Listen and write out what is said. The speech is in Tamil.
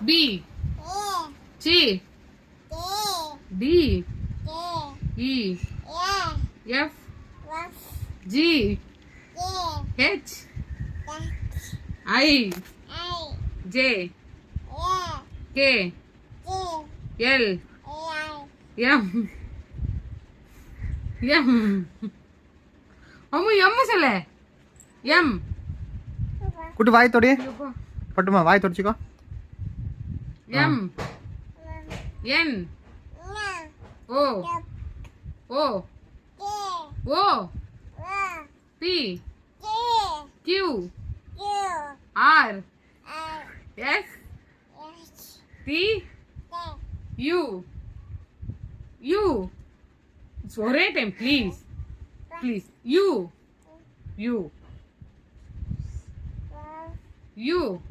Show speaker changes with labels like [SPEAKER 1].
[SPEAKER 1] B, C, D, E, F, G, H, I, J, K, L, M, M. அம்மா எம்ம சொல்ல எம்
[SPEAKER 2] குட்டு வாய் தொடி பட்டுமா வாய் தொடச்சிக்கோ
[SPEAKER 1] M N O O O P Q R S T U U ஒரே time please please you you